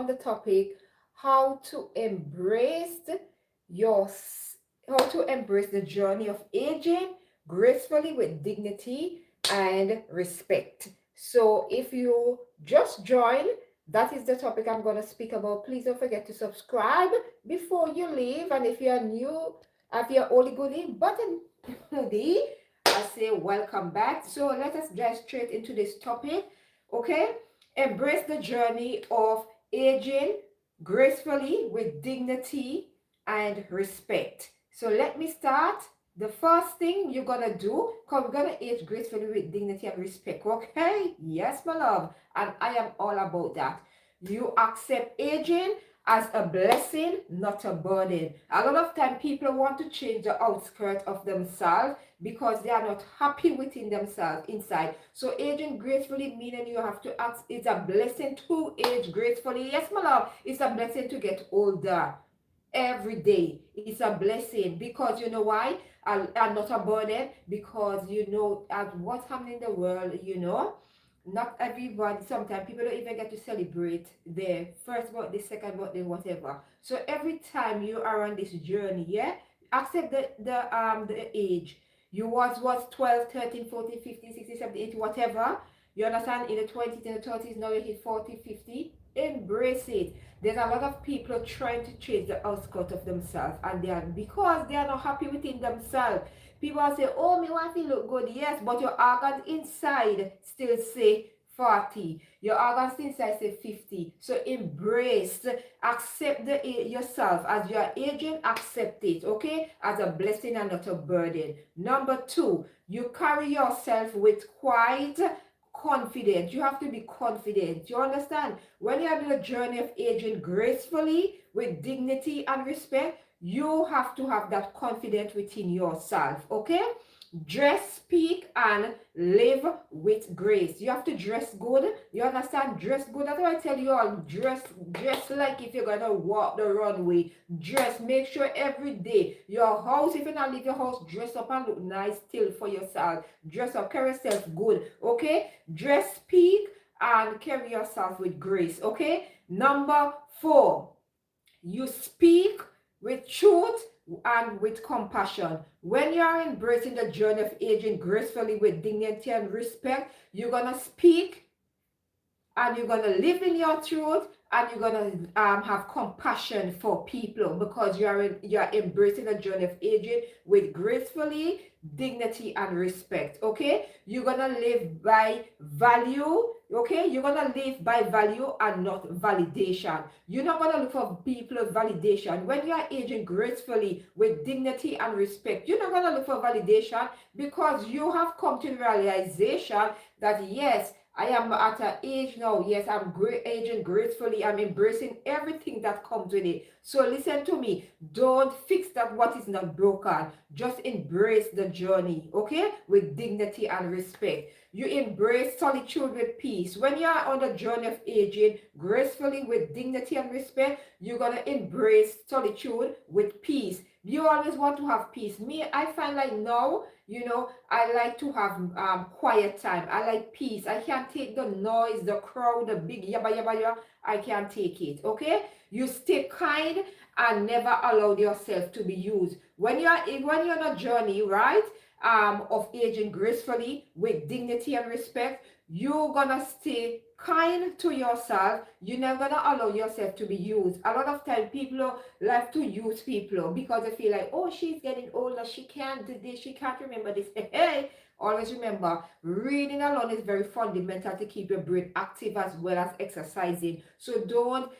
the topic how to embrace your how to embrace the journey of aging gracefully with dignity and respect. So if you just join, that is the topic I'm going to speak about. Please don't forget to subscribe before you leave. And if you're new, if you're oldie goodie button hoodie, I say welcome back. So let us dive straight into this topic. Okay, embrace the journey of aging gracefully with dignity and respect. So let me start. The first thing you're gonna do, because we're gonna age gracefully with dignity and respect. Okay, yes, my love, and I am all about that. You accept aging as a blessing, not a burden. A lot of time people want to change the outskirt of themselves because they are not happy within themselves inside. So aging gracefully meaning you have to ask, it's a blessing to age gracefully. Yes, my love, it's a blessing to get older every day. It's a blessing because you know why? And not a burden because you know at what's happening in the world, not everybody, sometimes people don't even get to celebrate their first birthday, second birthday, whatever. So every time you are on this journey, yeah, accept the age. You was 12, 13, 14, 15, 16, 17, 18, whatever. You understand? In the 20s, in the 30s, now you hit 40, 50. Embrace it. There's a lot of people trying to change the outskirt of themselves, and they are because they are not happy within themselves. People say, oh, me want to look good. Yes, but your organs inside still say 40. Your organs inside say 50. So embrace, accept yourself as you are aging, accept it, okay? As a blessing and not a burden. Number two, you carry yourself with quite confidence. You have to be confident. You understand? When you're on the journey of aging gracefully, with dignity and respect, you have to have that confidence within yourself, okay? Dress, speak, and live with grace. You have to dress good. You understand? Dress good. That's why I tell you all, dress like if you're gonna walk the runway. Dress. Make sure every day your house, if you not leave your house, dress up and look nice still for yourself. Dress up, carry yourself good. Okay? Dress, speak, and carry yourself with grace. Okay? Number four, you speak with truth and with compassion. When you are embracing the journey of aging gracefully with dignity and respect, you're going to speak and you're going to live in your truth and you're going to have compassion for people because you're embracing the journey of aging with gracefully dignity and respect. Okay, you're going to live by value. Okay, you're going to live by value and not validation. You're not going to look for people's validation. When you are aging gracefully with dignity and respect, you're not going to look for validation because you have come to the realization that yes, I am at an age now. Yes, I'm aging gracefully. I'm embracing everything that comes with it. So listen to me. Don't fix that what is not broken. Just embrace the journey, okay? With dignity and respect. You embrace solitude with peace. When you are on the journey of aging gracefully with dignity and respect, you're going to embrace solitude with peace. You always want to have peace. Me, I find like now, I like to have quiet time. I like peace. I can't take the noise, the crowd, the big yabba yabba yabba. I can't take it. Okay? You stay kind and never allow yourself to be used. When you're on a journey, right? Of aging gracefully with dignity and respect, you're gonna stay kind to yourself. You're not gonna allow yourself to be used. A lot of time people like to use people because they feel like, oh, she's getting older, she can't do this, she can't remember this. Hey, always remember, reading alone is very fundamental to keep your brain active as well as exercising. So don't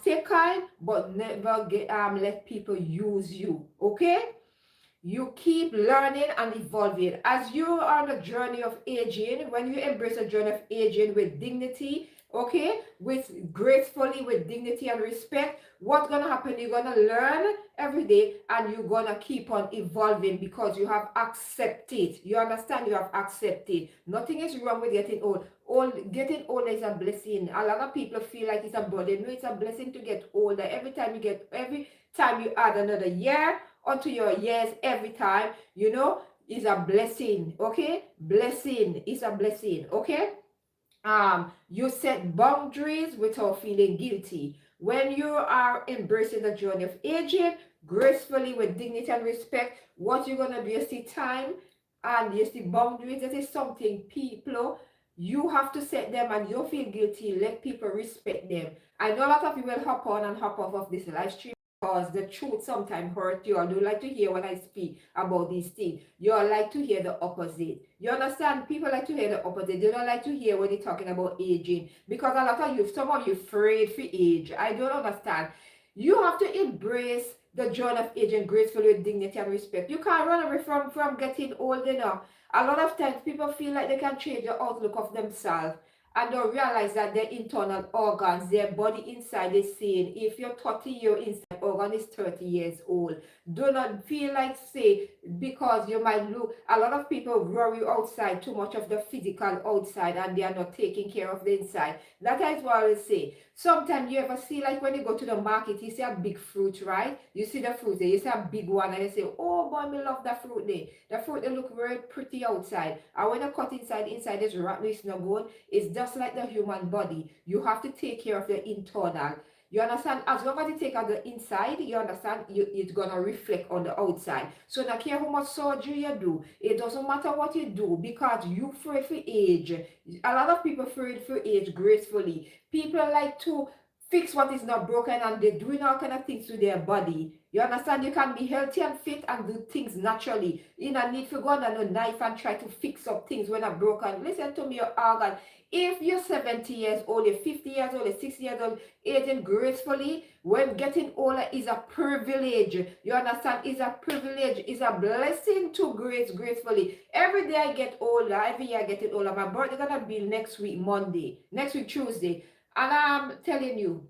stay kind, but never let people use you. Okay? You keep learning and evolving. As you are on the journey of aging, when you embrace the journey of aging with dignity, okay, with gracefully, with dignity and respect, what's gonna happen? You're gonna learn every day and you're gonna keep on evolving because you have accepted. You understand? You have accepted. Nothing is wrong with getting old. Getting older is a blessing. A lot of people feel like it's a burden. No, it's a blessing to get older. Every time you add another year onto your years, every time, is a blessing. Okay, blessing is a blessing. Okay, You set boundaries without feeling guilty. When you are embracing the journey of aging gracefully with dignity and respect, what you're gonna do, you see time and you see boundaries. That is something people, you have to set them and you don't feel guilty. Let people respect them. I know a lot of people will hop on and hop off of this live stream because the truth sometimes hurt you. I don't like to hear when I speak about these things. You like to hear the opposite. You understand? People like to hear the opposite. They don't like to hear when you're talking about aging. Because a lot of you, some of you afraid for age. I don't understand. You have to embrace the journey of aging gracefully with dignity and respect. You can't run away from getting old enough. A lot of times people feel like they can change the outlook of themselves and don't realize that their internal organs, their body inside is saying, if you're 30, your inside organ is 30 years old. Do not feel like, say, because you might look, a lot of people worry outside, too much of the physical outside, and they are not taking care of the inside. That is what I will say. Sometimes you ever see, like when you go to the market, you see a big fruit, right? You see the fruit there, you see a big one, and you say, oh boy, me love that fruit there. The fruit, they look very pretty outside. And when you cut inside is rotten, it's not good. It's just like the human body. You have to take care of the internal. You understand? As long as you take out the inside, you understand, it's gonna reflect on the outside. So not care how much surgery you do, it doesn't matter what you do because you afraid for age. A lot of people afraid for age gracefully. People like to fix what is not broken and they're doing all kind of things to their body. You understand? You can be healthy and fit and do things naturally. You don't need to go under a knife and try to fix up things when are broken. Listen to me, your organ. If you're 70 years old, you're 50 years old, you're 60 years old, aging gracefully, when getting older is a privilege. You understand? It's a privilege. It's a blessing to grace gracefully. Every day I get older, every year I get older. My birthday gonna be next week, Monday, next week, Tuesday. And I'm telling you,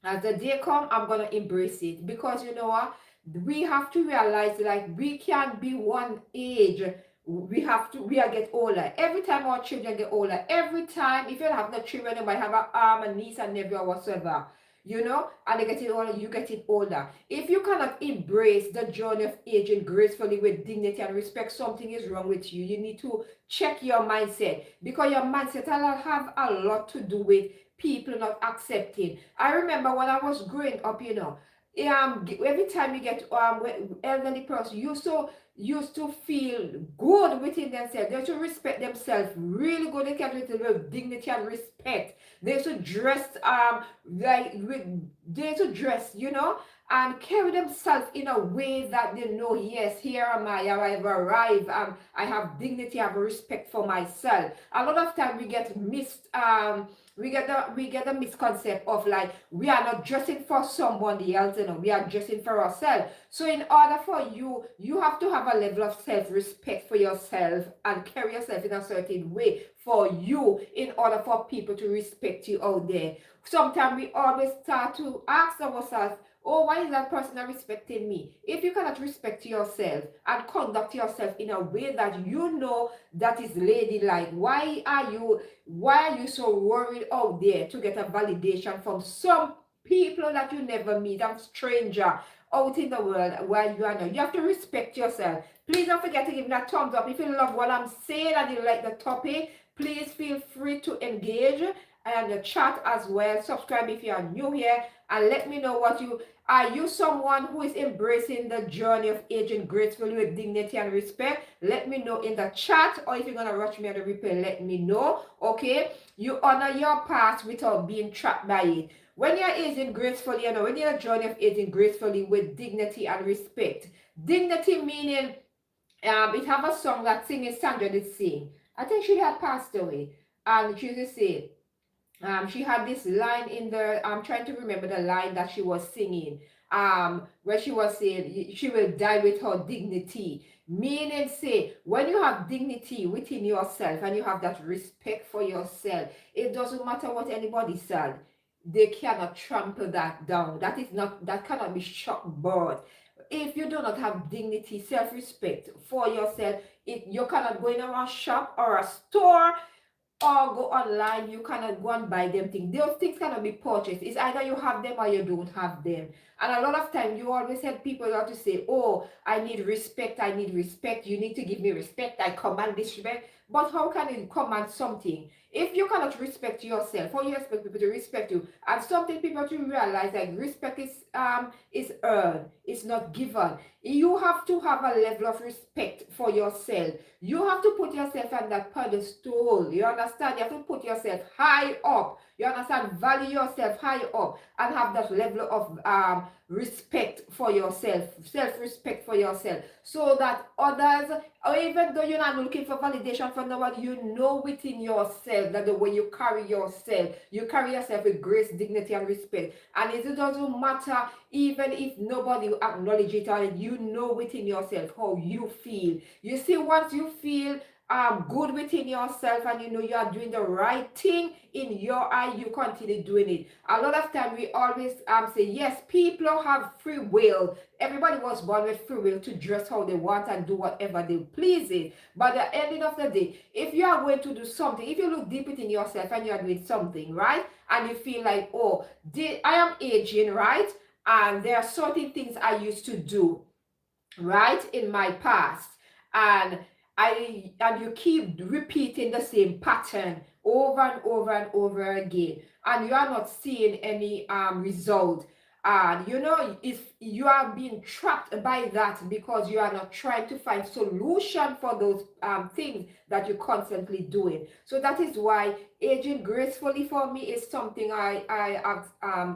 as the day come, I'm gonna embrace it because you know what? We have to realize like we can't be one age. We are get older. Every time our children get older, every time if you don't have no children, you might have a niece and nephew or whatsoever. You know, and they getting older, you getting older. If you cannot embrace the journey of aging gracefully with dignity and respect, something is wrong with you. You need to check your mindset because your mindset will have a lot to do with people not accepting. I remember when I was growing up, you know, every time you get elderly person used to feel good within themselves. They should respect themselves really good. They can do it with dignity and respect. They should dress like with they should dress, you know, and carry themselves in a way that they know, yes, here am I have arrived. I have dignity, I have respect for myself. A lot of time we get missed we get the misconcept of like we are not dressing for somebody else, you know, we are dressing for ourselves. So in order for you, you have to have a level of self-respect for yourself and carry yourself in a certain way for you in order for people to respect you out there. Sometimes we always start to ask ourselves, oh, why is that person not respecting me? If you cannot respect yourself and conduct yourself in a way that you know that is ladylike, why are you so worried out there to get a validation from some people that you never meet, a stranger out in the world where you are now? You have to respect yourself. Please don't forget to give me that thumbs up if you love what I'm saying and you like the topic. Please feel free to engage and the chat as well. Subscribe if you are new here and let me know what you are. You someone who is embracing the journey of aging gracefully with dignity and respect? Let me know in the chat, or if you're gonna watch me on the replay, let me know. Okay, you honor your past without being trapped by it. When you're aging gracefully, you know, when you're a journey of aging gracefully with dignity and respect. Dignity meaning it have a song that singing Sandra did sing. I think she had passed away. And she used to say, she had this line in the, I'm trying to remember the line that she was singing, where she was saying, she will die with her dignity. Meaning, say, when you have dignity within yourself and you have that respect for yourself, it doesn't matter what anybody said. They cannot trample that down. That cannot be shot board. If you do not have dignity, self-respect for yourself, you cannot go in a shop or a store or go online. You cannot go and buy them things. Those things cannot be purchased. It's either you have them or you don't have them. And a lot of time you always have people that to say, oh, I need respect, you need to give me respect, I command this respect. But how can you command something if you cannot respect yourself? How you expect people to respect you? And something people to realize, like, respect is earned, it's not given. You have to have a level of respect for yourself. You have to put yourself on that pedestal. You understand? You have to put yourself high up. You understand? Value yourself high up and have that level of respect for yourself, self-respect for yourself, so that others, or even though you're not looking for validation from nobody, you know within yourself that the way you carry yourself with grace, dignity, and respect. And it doesn't matter even if nobody acknowledge it, or you know within yourself how you feel. You see, once you feel good within yourself, and you know you are doing the right thing in your eye, you continue doing it. A lot of time we always say, yes, people have free will. Everybody was born with free will to dress how they want and do whatever they please it. But at the ending of the day, if you are going to do something, if you look deep within yourself and you are doing something, right, and you feel like, oh, I am aging, right, and there are certain things I used to do, right, in my past, and you keep repeating the same pattern over and over and over again, and you are not seeing any result, and you know, if you are being trapped by that because you are not trying to find solution for those things that you're constantly doing. So that is why aging gracefully for me is something I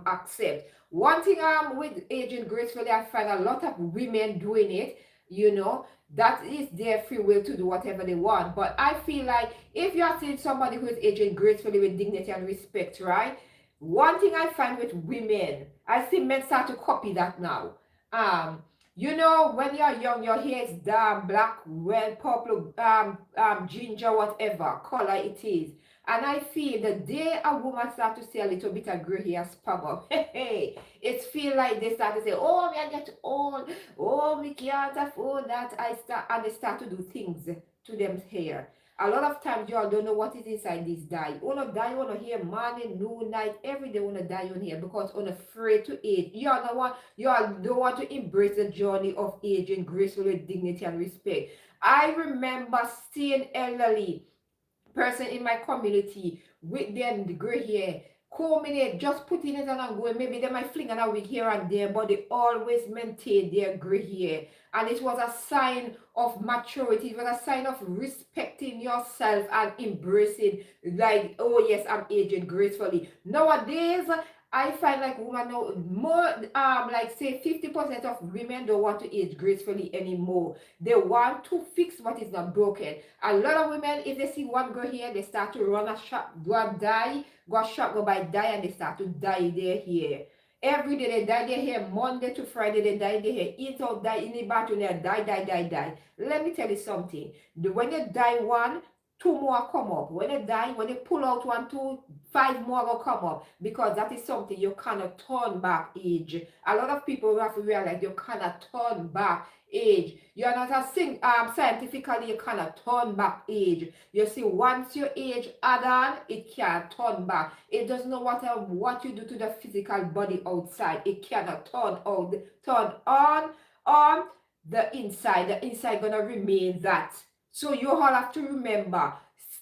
accept. One thing with aging gracefully, I find a lot of women doing it, you know, that is their free will to do whatever they want. But I feel like if you are seeing somebody who is aging gracefully with dignity and respect, right? One thing I find with women, I see men start to copy that now. Um, you know, when you're young, your hair is dark, black, red, purple, ginger, whatever color it is. And I feel the day a woman start to see a little bit of gray hair spag up, hey, it feel like they start to say, oh, me I get old, oh, me can't afford that. And they start to do things to them hair. A lot of times y'all don't know what is inside this dye. You wanna dye, you wanna hair morning, noon, night, every day wanna dye on hair because you're afraid to age. Y'all don't want to embrace the journey of aging gracefully with dignity and respect. I remember seeing elderly person in my community with them the gray hair, combing it, just putting it on and going. Maybe they might fling on a wig here and there, but they always maintain their gray hair. And it was a sign of maturity. It was a sign of respecting yourself and embracing, like, oh yes, I'm aging gracefully. Nowadays, I find like women know more, like say 50% of women don't want to age gracefully anymore. They want to fix what is not broken. A lot of women, if they see one girl here, they start to run a shop, go and dye, go a shop, go buy dye, and they start to dye their hair. Every day they dye their hair, Monday to Friday they dye their hair, eat out, dye in the bathroom, they dye, dye, dye, dye. Let me tell you something. When you dye one, two more come up. When you dye, when you pull out one, two, five more will come up, because that is something you cannot turn back age. A lot of people have to realize you cannot turn back age. You are not a scientifically you cannot turn back age. You see, once your age add on, it can't turn back. It doesn't matter what you do to the physical body outside. It cannot turn on the inside. The inside gonna remain that. So you all have to remember,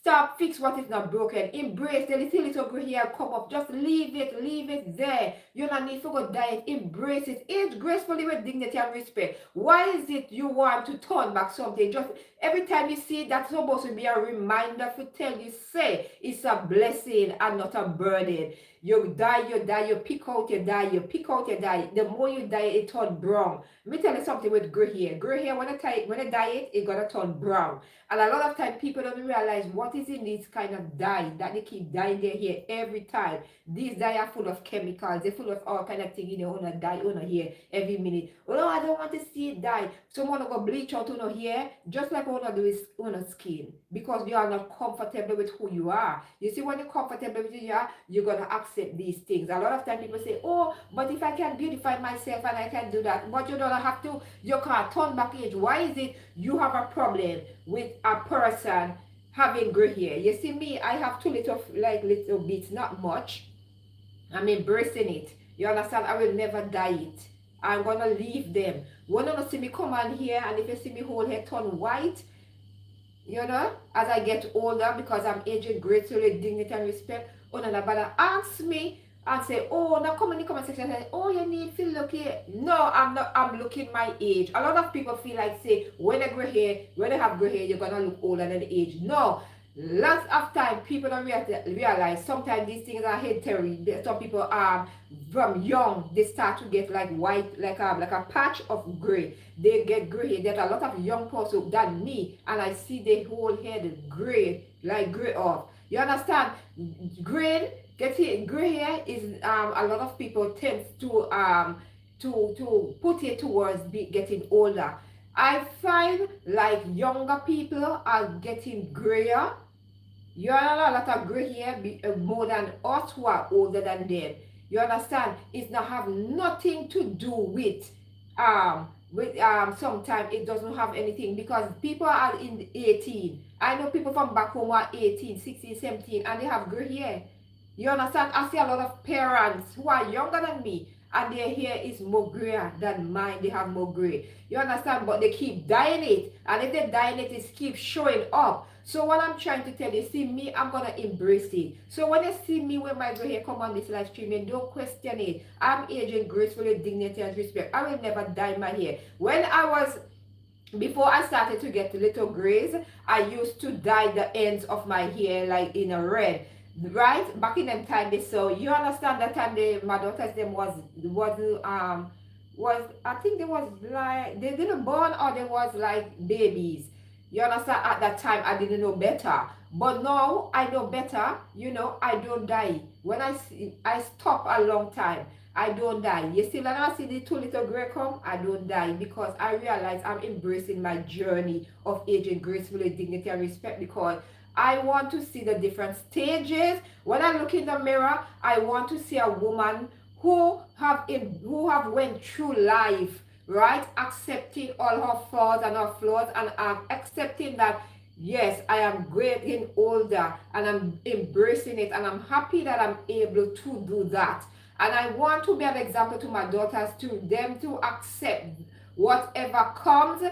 stop, fix what is not broken. Embrace the little gray hair come up. Just leave it there. You don't need to go diet. Embrace it. Age gracefully with dignity and respect. Why is it you want to turn back something? Just every time you see it, that's supposed to be a reminder to tell you, say, it's a blessing and not a burden. You die, you pick out, you die, you pick out, you die. The more you die, it turn brown. Let me tell you something with gray hair. Gray hair, when I dye it, it gonna turn brown. And a lot of time people don't realize what is in this kind of dye that they keep dyeing their hair every time. These dye are full of chemicals. They're full of all kind of things in your own dye on hair every minute. Oh, I don't want to see it dye. Someone go bleach out on hair, just like what do is on skin, because you are not comfortable with who you are. You see, when you're comfortable with who you are, you're gonna accept these things. A lot of time people say, oh, but if I can beautify myself and I can do that, but you don't have to. You can't turn back age. Why is it you have a problem with a person having gray hair? You see me, I have two little bits, not much. I'm embracing it. You understand? I will never dye it. I'm gonna leave them. When you see me come on here, and if you see me whole hair turn white, You know, as I get older, because I'm aging gracefully with dignity and respect, another ask me and say, oh, now come in the comment section and say, oh, you need to look here. No, I'm not, I'm looking my age. A lot of people feel like, say, when they gray hair, when they have gray hair, you're gonna look older than the age. No, lots of time people don't realize sometimes these things are hereditary. Some people from young they start to get like white, like a patch of gray. They get gray hair. There's a lot of young people than me, and I see the whole head gray, like gray off. You understand? Gray, getting gray hair is a lot of people tend to put it towards getting older. I find like younger people are getting grayer. You have a lot of gray hair more than us who are older than them. You understand? It's not have nothing to do with sometimes it doesn't have anything because people are in 18. I know people from back home are 18, 16, 17 and they have gray hair. You understand? I see a lot of parents who are younger than me and their hair is more grayer than mine. They have more gray. You understand? But they keep dyeing it. And if they dyeing it, it keeps showing up. So what I'm trying to tell you, see me, I'm going to embrace it. So when you see me with my gray hair come on this live stream, you don't question it. I'm aging gracefully, dignity and respect. I will never dye my hair. Before I started to get little grays, I used to dye the ends of my hair like in a red. Right? Back in them time, so you understand that time my daughters them was I think they was like they didn't born or they was like babies. You understand? At that time I didn't know better. But now I know better, you know, I don't die. When I stop a long time. I don't die. You see, when I see the two little gray come, I don't die because I realize I'm embracing my journey of aging gracefully, dignity, and respect because I want to see the different stages. When I look in the mirror, I want to see a woman who have went through life, right? Accepting all her faults and her flaws and accepting that yes, I am getting older and I'm embracing it and I'm happy that I'm able to do that. And I want to be an example to my daughters, to them to accept whatever comes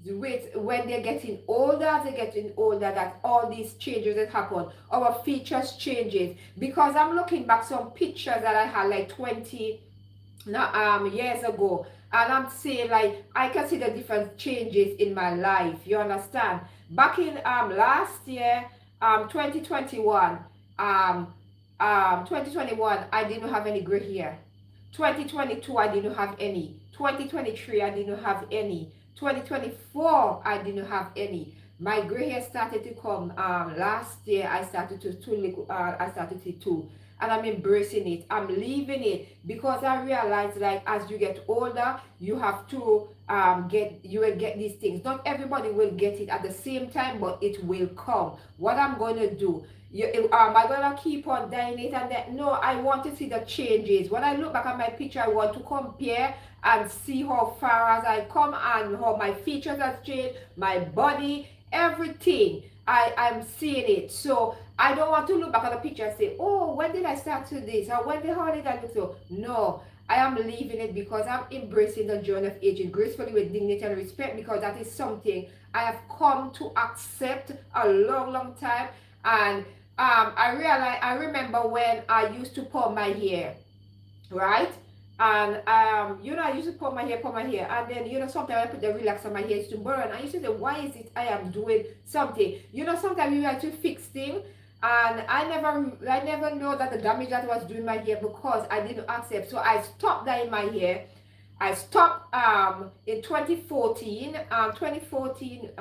with when they're getting older, that all these changes that happen, our features changes. Because I'm looking back some pictures that I had like 20 years ago, and I'm saying like I can see the different changes in my life. You understand? Back in last year, 2021, 2021, I didn't have any gray hair. 2022, I didn't have any. 2023, I didn't have any. 2024, I didn't have any. My gray hair started to come last year. I started I started to too, and I'm embracing it. I'm leaving it because I realize like as you get older, you have to you will get these things. Not everybody will get it at the same time, but it will come. What I'm going to do, am I gonna keep on dying it and that? No, I want to see the changes. When I look back at my picture, I want to compare and see how far as I come and how my features have changed, my body, everything. I'm seeing it. So I don't want to look back at the picture and say, oh, when did I start to this? Or how did I look so? No, I am leaving it because I'm embracing the journey of aging gracefully with dignity and respect because that is something I have come to accept a long, long time. And I remember when I used to pull my hair, right? And I used to pull my hair, and then sometimes I put the relax on my hair to burn. I used to say, why is it I am doing something? Sometimes you have to fix things, and I never know that the damage that was doing my hair because I didn't accept. So I stopped dyeing my hair. I stopped in 2014, 2014,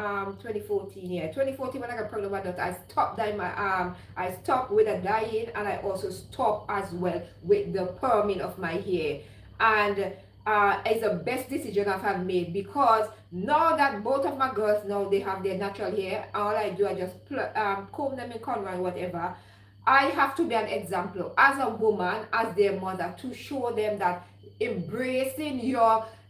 yeah, 2014 when I got pregnant with my daughter. I stopped dyeing my I stopped with the dyeing, and I also stopped as well with the perming of my hair. And it's the best decision I've made because now that both of my girls now they have their natural hair, all I do I just comb them in cornrow and whatever. I have to be an example as a woman, as their mother, to show them that embracing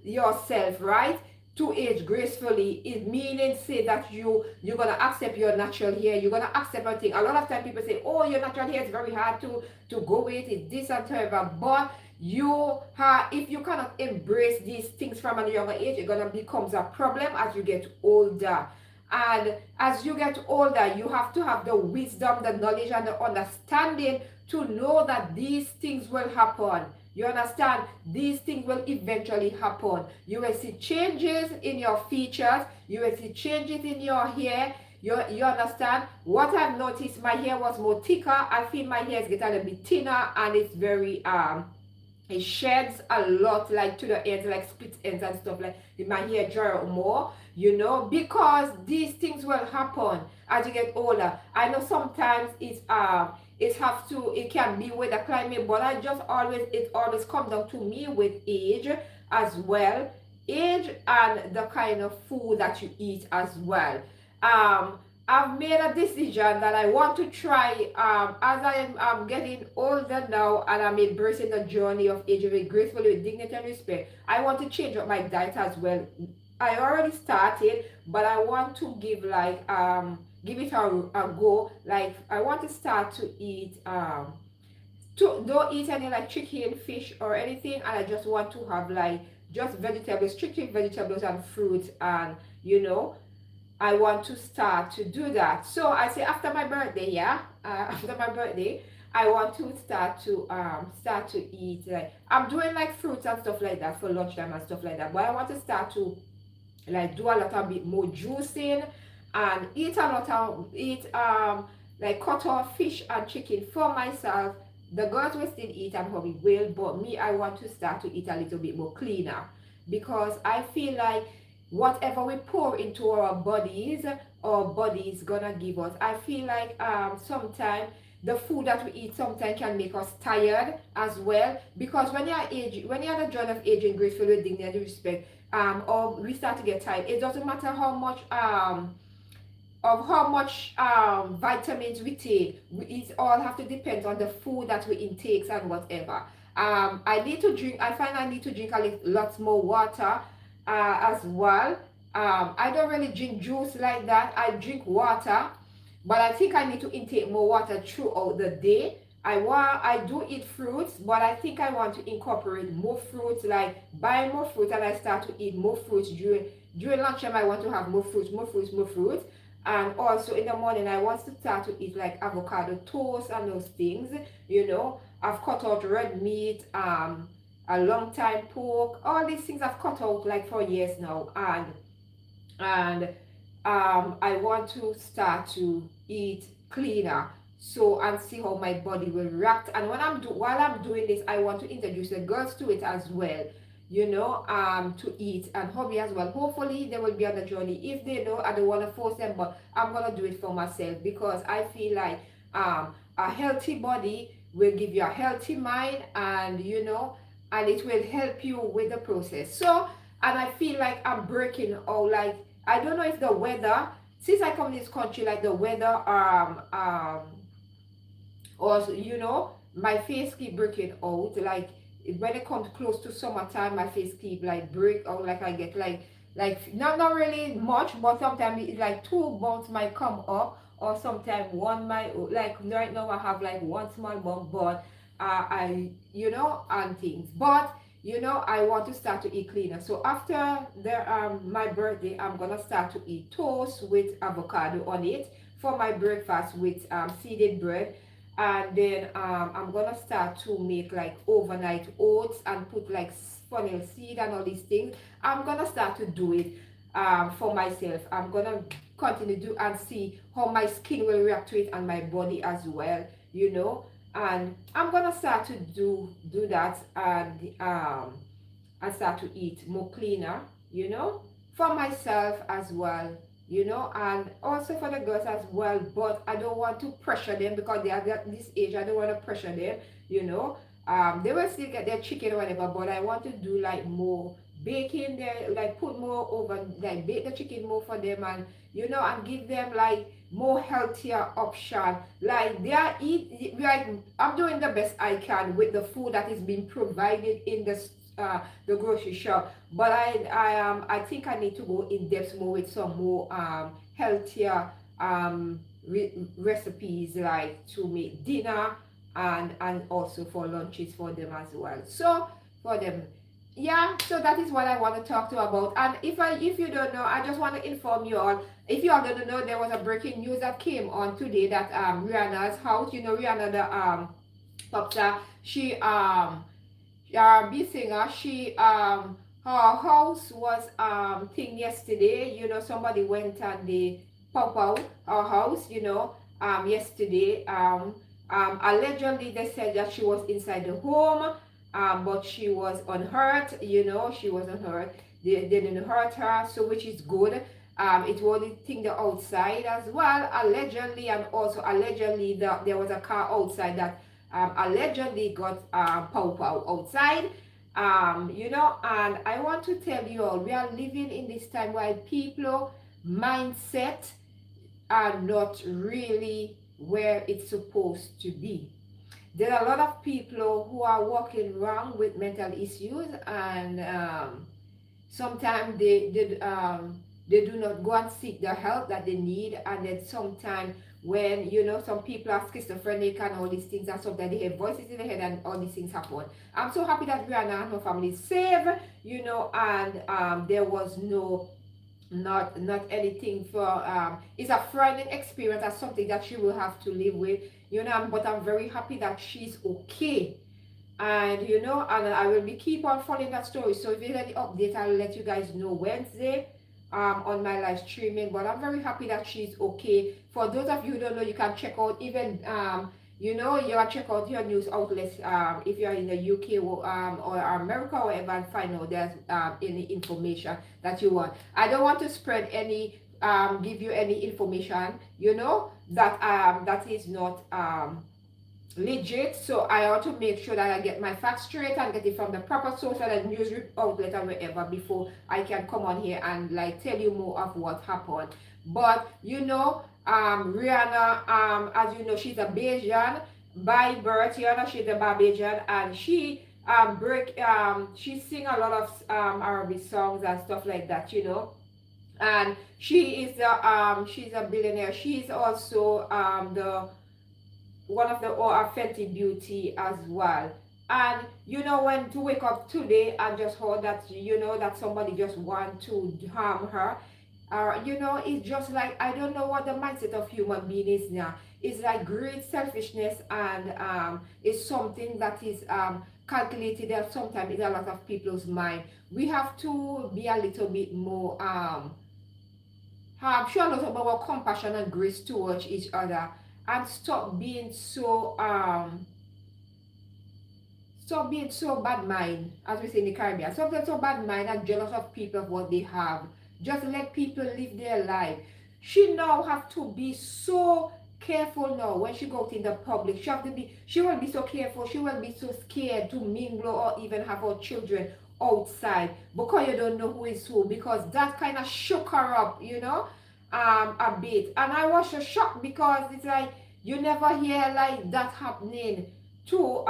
yourself, right? To age gracefully is meaning say that you're gonna accept your natural hair, you're gonna accept everything. A lot of time people say, oh, your natural hair is very hard to go with, it's this and whatever. But if you cannot embrace these things from a younger age, it gonna becomes a problem as you get older. And as you get older, you have to have the wisdom, the knowledge, and the understanding to know that these things will happen. You understand? These things will eventually happen. You will see changes in your features. You will see changes in your hair. You understand? What I've noticed, my hair was more thicker. I feel my hair is getting a little bit thinner, and it's very it sheds a lot, like to the ends, like split ends and stuff, like my hair dry out more, you know, because these things will happen as you get older. I know sometimes it can be with the climate, but it always comes down to me with age as well. Age and the kind of food that you eat as well. um I've made a decision that I want to try, as I'm getting older now and I'm embracing the journey of aging with gracefully, with dignity and respect. I want to change up my diet as well. I already started, but I want to give it a go. Like, I want to start to eat, don't eat any like chicken, fish, or anything, and I just want to have like just vegetables, strictly vegetables and fruits, and you know, I want to start to do that. So I say after my birthday, yeah, after my birthday, I want to start to eat, like I'm doing like fruits and stuff like that for lunchtime and stuff like that. But I want to start to like do a lot of bit more juicing and eat like cut off fish and chicken for myself. The girls will still eat and hubby will, but me, I want to start to eat a little bit more cleaner, because I feel like whatever we pour into our bodies gonna give us. I feel like sometimes the food that we eat sometimes can make us tired as well, because when you're at the journey of aging gracefully with dignity and respect, or we start to get tired, it doesn't matter how much vitamins we take. It all have to depend on the food that we intake and whatever. I find I need to drink lots more water as well. I don't really drink juice like that. I drink water, but I think I need to intake more water throughout the day. I do eat fruits, but I think I want to incorporate more fruits, like buy more fruits, and I start to eat more fruits during lunchtime. I want to have more fruits, more fruits, more fruits. And also in the morning, I want to start to eat like avocado toast and those things. You know, I've cut out red meat, a long time pork, all these things I've cut out like for years now. And I want to start to eat cleaner, so, and see how my body will react. And while I'm doing this, I want to introduce the girls to it as well, you know, to eat, and hobby as well. Hopefully they will be on the journey. If they don't, I don't want to force them, but I'm gonna do it for myself, because I feel like a healthy body will give you a healthy mind, and you know, and it will help you with the process. So, and I feel like I'm breaking out, like I don't know if the weather, since I come to this country, like the weather, or you know, my face keep breaking out. Like when it comes close to summertime, my face keep like break out. Like I get like not really much, but sometimes it, like two bumps might come up, or sometimes one might, like right now I have like one small bump, but I, you know, and things. But you know, I want to start to eat cleaner. So after my birthday, I'm gonna start to eat toast with avocado on it for my breakfast, with seeded bread. And then I'm gonna start to make like overnight oats and put like funnel seed and all these things. I'm gonna start to do it for myself. I'm gonna continue to do and see how my skin will react to it, and my body as well, you know. And I'm gonna start to do that, and start to eat more cleaner, you know, for myself as well, you know, and also for the girls as well. But I don't want to pressure them, because they are at this age. I don't want to pressure them, you know. They will still get their chicken or whatever, but I want to do like more baking there, like put more over, like bake the chicken more for them, and you know, and give them like more healthier option. Like they are eat, like I'm doing the best I can with the food that is being provided in the grocery shop. But I think I need to go in depth more with some more healthier recipes, like to make dinner, and also for lunches for them as well. So for them, yeah, so that is what I want to talk to about. And if you don't know, I just want to inform you all. If you all don't know, there was a breaking news that came on today that Rihanna's house, you know, Rihanna the pop star, she B singer, she her house was thing yesterday. You know, somebody went and they pop out her house, you know, yesterday. Allegedly they said that she was inside the home, but she was unhurt, you know, she was unhurt. They didn't hurt her, so which is good. It was the thing the outside as well, allegedly, and also allegedly that there was a car outside that allegedly got pow pow outside. You know, and I want to tell you all, we are living in this time where people mindset are not really where it's supposed to be. There are a lot of people who are walking around with mental issues, and sometimes they do not go and seek the help that they need, and then sometimes when you know some people are schizophrenic and all these things, and sometimes they have voices in their head and all these things happen. I'm so happy that Rihanna and her family is safe, you know, and there was no not anything for it's a frightening experience. That's something that she will have to live with, you know, but I'm very happy that she's okay. And you know, and I will be keep on following that story. So if there's any update, I'll let you guys know Wednesday on my live streaming. But I'm very happy that she's okay. For those of you who don't know, you can check out even you know, you can check out your news outlets if you're in the UK or America or whatever, and find out there's any information that you want. I don't want to spread any give you any information, you know, that is not legit. So I ought to make sure that I get my facts straight and get it from the proper source and news outlet and wherever before I can come on here and like tell you more of what happened. But you know, Rihanna, as you know, she's a Bayesian by birth. You know, she's a Barbadian, and she sing a lot of Arabic songs and stuff like that, you know. And she's a billionaire. She's also the one of the authentic beauty as well. And you know, when to wake up today and just heard that, you know, that somebody just want to harm her, you know, it's just like I don't know what the mindset of human being is now. It's like great selfishness, and it's something that is calculated, and sometimes in a lot of people's mind. We have to be a little bit more show a lot of our compassion and grace towards each other, and stop being so bad mind, as we say in the Caribbean. Stop being so bad mind and jealous of people of what they have. Just let people live their life. She now have to be so careful now when she go out in the public. She will be so careful. She will be so scared to mingle or even have her children outside, because you don't know who is who, because that kind of shook her up, you know, a bit. And I was so shocked, because it's like you never hear like that happening to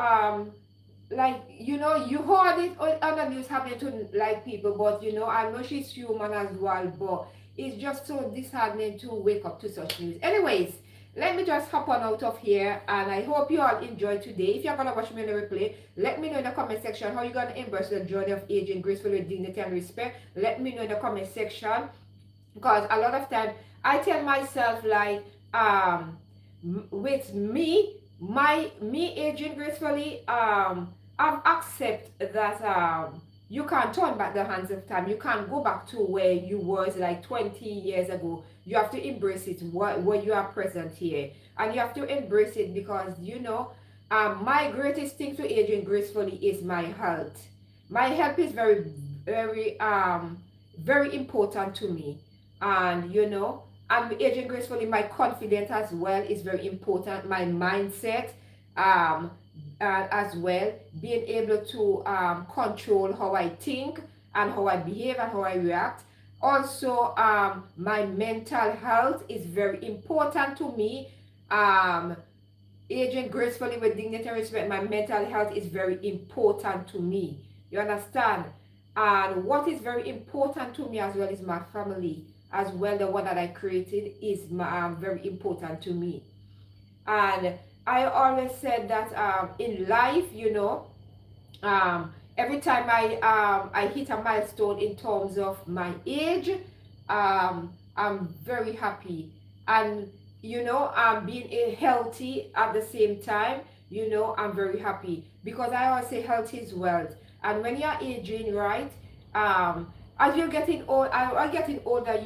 like, you know, you heard it on the news happening to like people, but you know, I know she's human as well, but it's just so disheartening to wake up to such news. Anyways, let me just hop on out of here, and I hope you all enjoyed today. If you're gonna watch me in the replay, let me know in the comment section how you're gonna embrace the journey of aging gracefully with dignity and respect. Let me know in the comment section, because a lot of time I tell myself like with me aging gracefully, I've accepted that you can't turn back the hands of time. You can't go back to where you was like 20 years ago. You have to embrace it where you are present here, and you have to embrace it, because you know, my greatest thing to aging gracefully is my health. My health is very important to me, and you know, I'm aging gracefully. My confidence as well is very important. My mindset, um, as well, being able to control how I think and how I behave and how I react. Also, my mental health is very important to me. Um, Aging gracefully with dignity and respect, my mental health is very important to me. You understand? And what is very important to me as well is my family as well. The one that I created is very important to me. And I always said that in life, you know, every time I hit a milestone in terms of my age, I'm very happy. And I'm being healthy at the same time. I'm very happy because I always say health is wealth. And when you're aging, right? Um, as you're getting old, I'm getting older.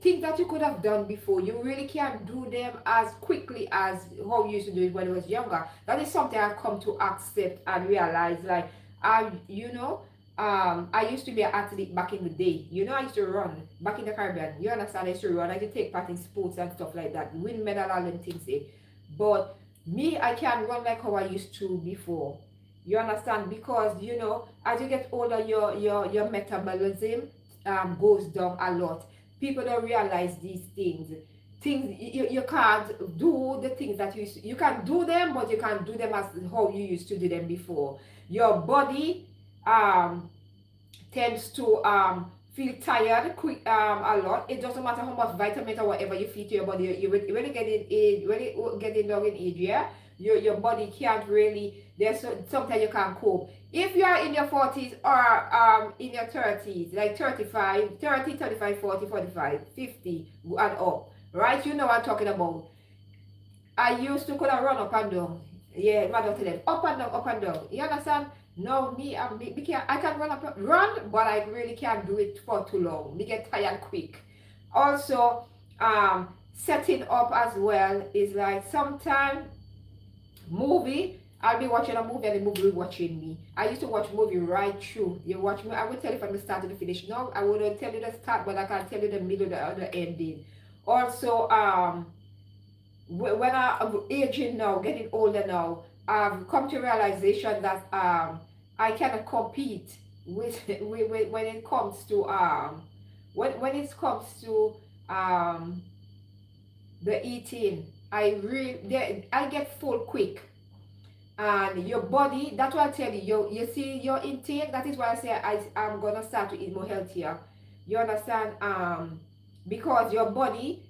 Things that you could have done before, you really can't do them as quickly as how you used to do it when I was younger. That is something I've come to accept and realize. Like, I used to be an athlete back in the day. I used to run back in the Caribbean. You understand? I used to run. I used to take part in sports and stuff like that, win medal, all them things. But me, I can't run like how I used to before. You understand? Because as you get older, your metabolism goes down a lot. People don't realize these things. You can't do the things that you can do them, but you can't do them as how you used to do them before. Your body um tends to feel tired quick a lot. It doesn't matter how much vitamin or whatever you feed to your body. When you get in age, when you get in down in age, yeah, your body can't really. Sometimes you can't cope. If you are in your 40s or in your 30s, like 35, 30, 35, 40, 45, 50 and up, right? You know what I'm talking about. I used to could have run up and down. Yeah, my daughter them up and down, up and down. You understand? No, I can run, but I really can't do it for too long. Me get tired quick. Also, setting up as well is like sometimes movie. I'll be watching a movie and the movie will be watching me. I used to watch movie right through. You watch me. I will tell you from the start to the finish. No, I wouldn't tell you the start, but I can tell you the middle, the ending. Also, when I'm aging now, getting older now, I've come to realization that I cannot compete with when it comes to when it comes to um the eating. I get full quick, and your body. That's what I tell you. You see your intake. That is why I say I'm gonna start to eat more healthier. You understand? Because your body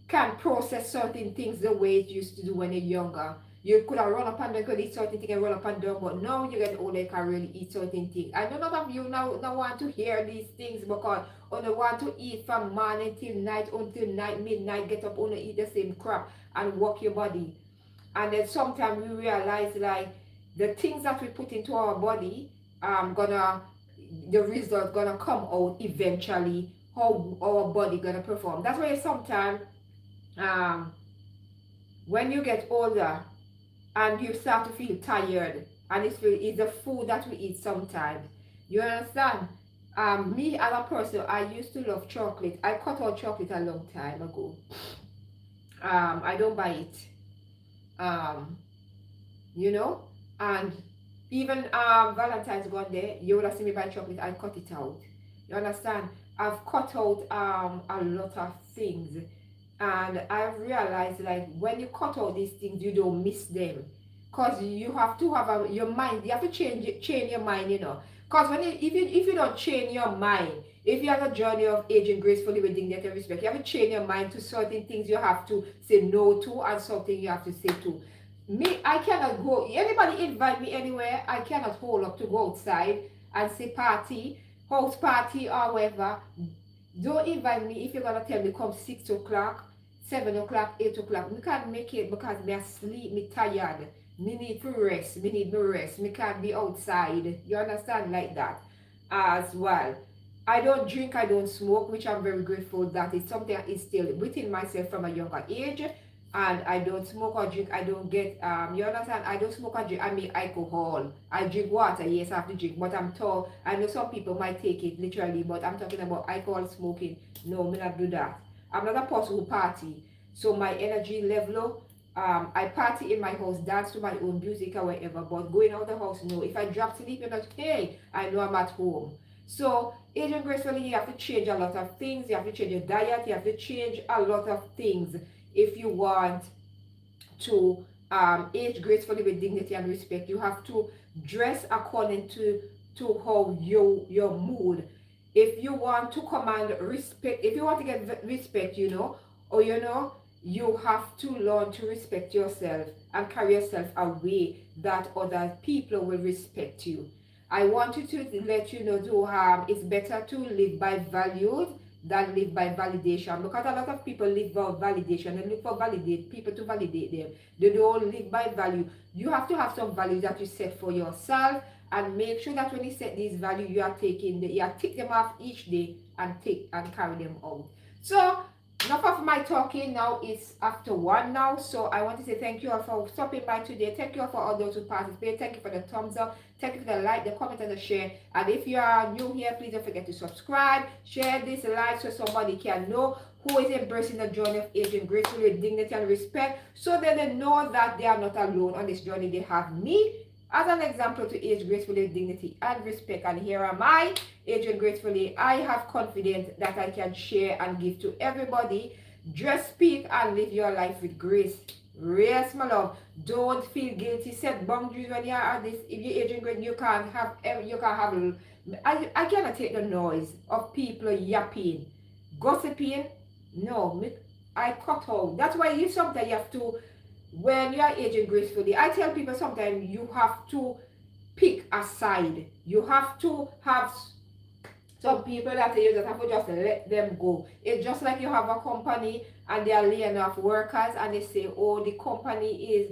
can process certain things the way it used to do when you're younger. You could have run up and down, could eat certain things and run up and down, but now you get older, you can really eat certain things. I know none of you now want to hear these things because you want to eat from morning till night until night, midnight, get up, only eat the same crap and work your body. And then sometimes we realize like the things that we put into our body, gonna the result gonna come out eventually how our body gonna perform. That's why sometimes um, when you get older and you start to feel tired and it's the food that we eat sometimes. You understand? Me as a person, I used to love chocolate. I cut out chocolate a long time ago. I don't buy it. Um, you know, and even Valentine's gone there, you would have seen me buy chocolate. I cut it out. You understand? I've cut out a lot of things, and I've realized like when you cut out these things, you don't miss them, cause you have to have your mind. You have to change your mind, Cause if you don't change your mind, if you have a journey of aging gracefully with dignity and respect, you have to change your mind to certain things you have to say no to and something you have to say to. Me, I cannot go. Anybody invite me anywhere, I cannot hold up to go outside and say party, house party or whatever. Don't invite me if you're gonna tell me come 6 o'clock, 7 o'clock, 8 o'clock. Me can't make it because me asleep, me tired. Me need to rest. Me need to rest. Me can't be outside. You understand like that as well. I don't drink, I don't smoke, which I'm very grateful that is something that is still within myself from a younger age. And I don't smoke or drink, I don't get you understand, I don't smoke or drink, I make alcohol. I drink water, yes I have to drink, but I'm told I know some people might take it literally, but I'm talking about alcohol smoking. No, me not do that. I'm not a person who party. So my energy level, I party in my house, dance to my own music or whatever, but going out the house, no. If I drop sleep, you're not, hey, I know I'm at home. So aging gracefully, you have to change a lot of things. You have to change your diet. You have to change a lot of things if you want to age gracefully with dignity and respect. You have to dress according to how your mood. If you want to command respect, if you want to get respect, or you have to learn to respect yourself and carry yourself a way that other people will respect you. I want you to let you know to it's better to live by values than live by validation, because a lot of people live for validation and look for validate people to validate them. They don't live by value. You have to have some values that you set for yourself, and make sure that when you set these values, you are taking you are tick them off each day and take and carry them out. So enough of my talking now. It's after 1 now, so I want to say thank you all for stopping by today. Thank you all for all those who participate. Thank you for the thumbs up. Thank you for the like, the comment, and the share. And if you are new here, please don't forget to subscribe, share this live so somebody can know who is embracing the journey of aging gracefully with dignity and respect, so that they know that they are not alone on this journey. They have me as an example to age gracefully with dignity and respect. And here am I, aging gracefully. I have confidence that I can share and give to everybody. Just speak and live your life with grace. Yes, my love. Don't feel guilty. Set boundaries when you are at this. If you're aging great, you can't have. I cannot take the noise of people yapping, gossiping. No, I cut out. That's why you sometimes you have to, when you are aging gracefully, I tell people sometimes you have to pick a side. You have to have some people that you just have to just let them go. It's just like you have a company and they are laying off workers, and they say, oh, the company is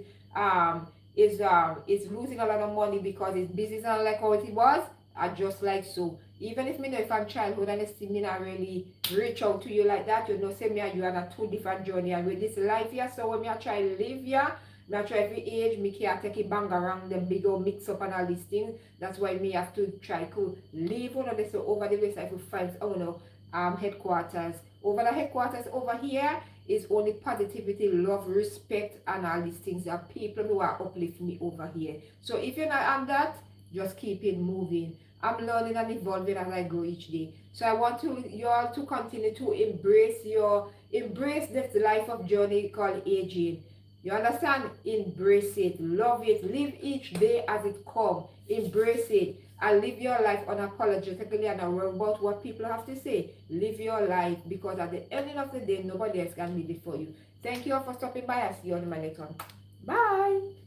losing a lot of money because its business not like how it was. And just like so, even if me know if I'm childhood and still me not really reach out to you like that, you know, say me and you are on a two different journey. And with this life here, so when me I try to live here, me I try every age, me can't take it bang around them big old mix up and all these things. That's why me have to try to leave one of this. So over the place I will find, oh no, headquarters. Over the headquarters over here is only positivity, love, respect, and all these things. There are people who are uplifting me over here. So if you're not on that, just keep it moving. I'm learning and evolving as I go each day. So I want you all to continue to embrace this life of journey called aging. You understand? Embrace it, love it, live each day as it comes. Embrace it and live your life unapologetically and not worry about what people have to say. Live your life, because at the end of the day, nobody else can live it for you. Thank you all for stopping by. I'll see you on my next one. Bye.